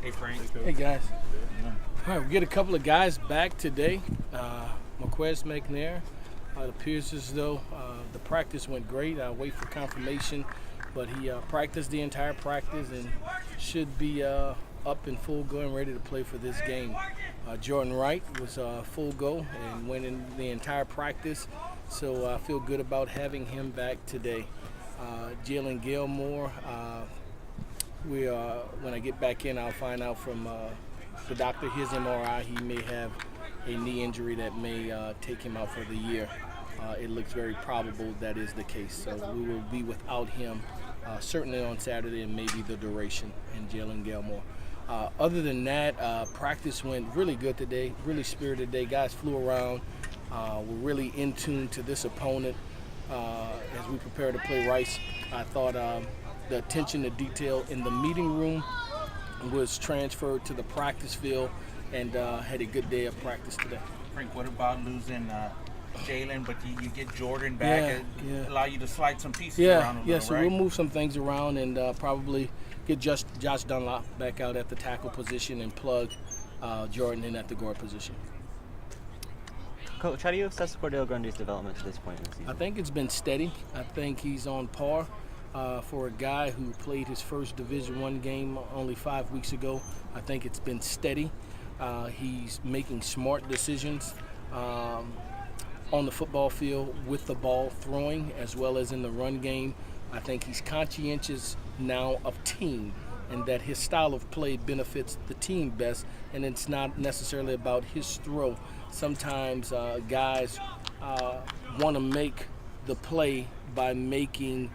Hey, Frank. Hey, guys. Yeah. All right, we get a couple of guys back today. Marquez McNair. It appears as though the practice went great. I'll wait for confirmation, but he practiced the entire practice and should be up in full go and ready to play for this game. Jordan Wright was full go and went in the entire practice, so I feel good about having him back today. Jalen Gilmore, when I get back in, I'll find out from the doctor, his MRI, he may have a knee injury that may take him out for the year. It looks very probable that is the case. So we will be without him certainly on Saturday and maybe the duration in Jalen Gilmore. Other than that, practice went really good today, really spirited day. Guys flew around. We're really in tune to this opponent as we prepare to play Rice. I thought the attention to detail in the meeting room was transferred to the practice field and had a good day of practice today. Frank, what about losing Jalen, but you get Jordan back and allow you to slide some pieces around a little, so right? we'll move some things around and probably get Josh Dunlop back out at the tackle position and plug Jordan in at the guard position. Coach, how do you assess Cordell Grundy's development to this point in the season? I think it's been steady. I think he's on par for a guy who played his first Division I game only 5 weeks ago. I think it's been steady. He's making smart decisions on the football field with the ball throwing as well as in the run game. I think he's conscientious now of team and that his style of play benefits the team best, and it's not necessarily about his throw. Sometimes guys want to make the play by making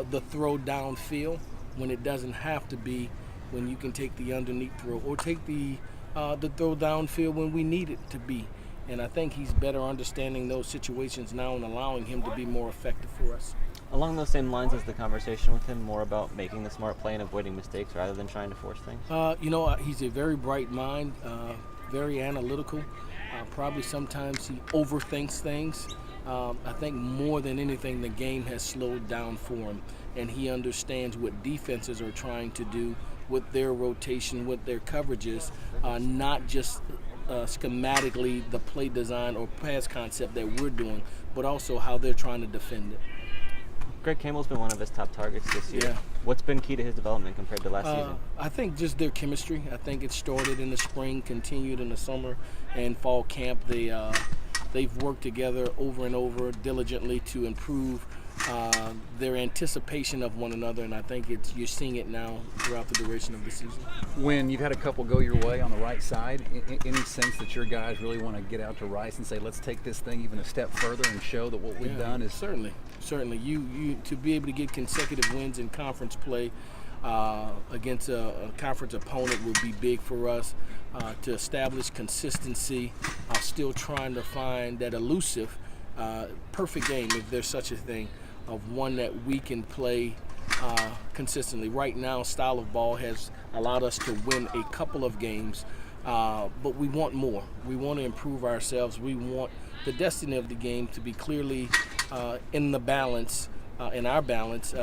the throw downfield when it doesn't have to be, when you can take the underneath throw or take the throw downfield when we need it to be. And I think he's better understanding those situations now and allowing him to be more effective for us. Along those same lines, is the conversation with him more about making the smart play and avoiding mistakes rather than trying to force things? He's a very bright mind, very analytical. Probably sometimes he overthinks things. I think more than anything, the game has slowed down for him, and he understands what defenses are trying to do with their rotation, with their coverages, not just schematically the play design or pass concept that we're doing, but also how they're trying to defend it. Greg Campbell's been one of his top targets this year. Yeah. What's been key to his development compared to last season? I think just their chemistry. I think it started in the spring, continued in the summer and fall camp. They've worked together over and over diligently to improve their anticipation of one another, and I think you're seeing it now throughout the duration of the season. When you've had a couple go your way on the right side, any sense that your guys really want to get out to Rice and say, let's take this thing even a step further and show that what we've done is... Certainly. You to be able to get consecutive wins in conference play against a conference opponent will be big for us. To establish consistency, still trying to find that elusive, perfect game, if there's such a thing, of one that we can play consistently. Right now, style of ball has allowed us to win a couple of games, but we want more. We want to improve ourselves. We want the destiny of the game to be clearly in the balance, in our balance,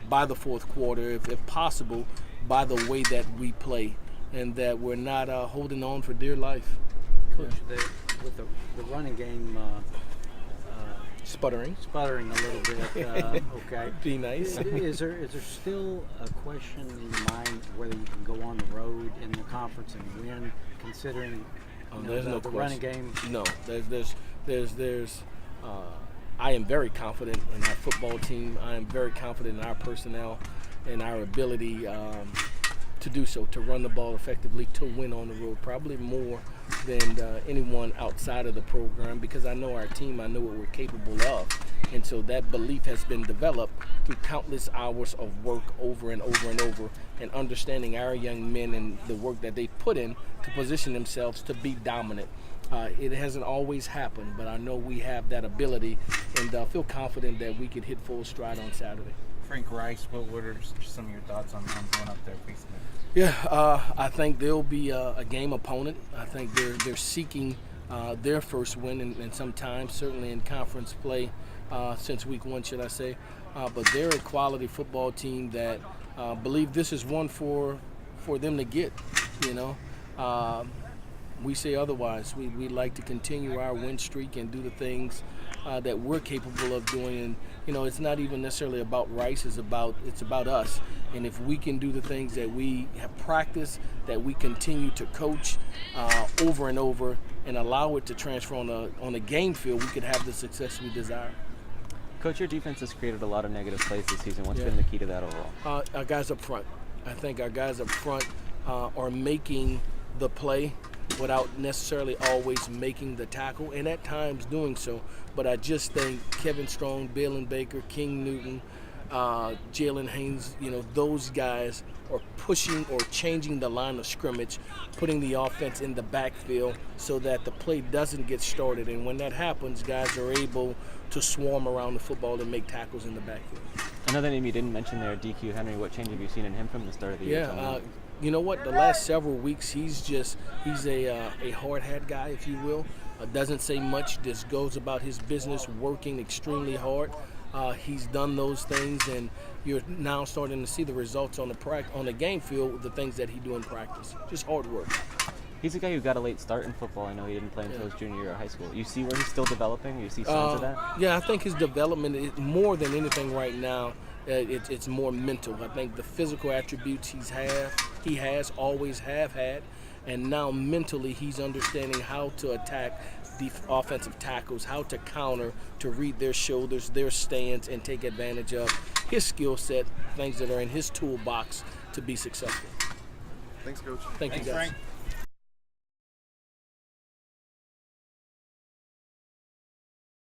by the fourth quarter, if possible, by the way that we play, and that we're not holding on for dear life. Coach, with the running game Sputtering a little bit, okay. Be nice. Is there still a question in your mind whether you can go on the road in the conference and win, considering there's no the question. running game? No, there's I am very confident in our football team. I am very confident in our personnel and our ability to do so, to run the ball effectively, to win on the road, probably more than anyone outside of the program, because I know our team, I know what we're capable of. And so that belief has been developed through countless hours of work over and over and over, and understanding our young men and the work that they put in to position themselves to be dominant. It hasn't always happened, but I know we have that ability, and feel confident that we can hit full stride on Saturday. Frank Rice, what are some of your thoughts on going up there facing them? Yeah, I think they'll be a game opponent. I think they're seeking their first win in some time, certainly in conference play since week one, should I say. But they're a quality football team that believe this is one for them to get. You know, we say otherwise. We like to continue our win streak and do the things that we're capable of doing. And you know, it's not even necessarily about Rice. It's about us. And if we can do the things that we have practiced, that we continue to coach over and over, and allow it to transfer on the game field, we could have the success we desire. Coach, your defense has created a lot of negative plays this season. What's been the key to that overall? Our guys up front. I think our guys up front are making the play without necessarily always making the tackle, and at times doing so. But I just think Kevin Strong, Balin Baker, King Newton, Jalen Haynes, you know, those guys are pushing or changing the line of scrimmage, putting the offense in the backfield so that the play doesn't get started. And when that happens, guys are able to swarm around the football and make tackles in the backfield. Another name you didn't mention there, DQ Henry. What change have you seen in him from the start of the year? Yeah, you know what? The last several weeks, he's a hard hat guy, if you will. Doesn't say much. Just goes about his business, working extremely hard. He's done those things, and you're now starting to see the results on the game field with the things that he do in practice. Just hard work. He's a guy who got a late start in football. I know he didn't play until his junior year of high school. You see where he's still developing? You see signs of that? Yeah, I think his development is more than anything right now. It's more mental. I think the physical attributes he has, always have had, and now mentally he's understanding how to attack the offensive tackles, how to counter, to read their shoulders, their stance, and take advantage of his skill set, things that are in his toolbox to be successful. Thanks, Coach. Thank you, guys. Frank.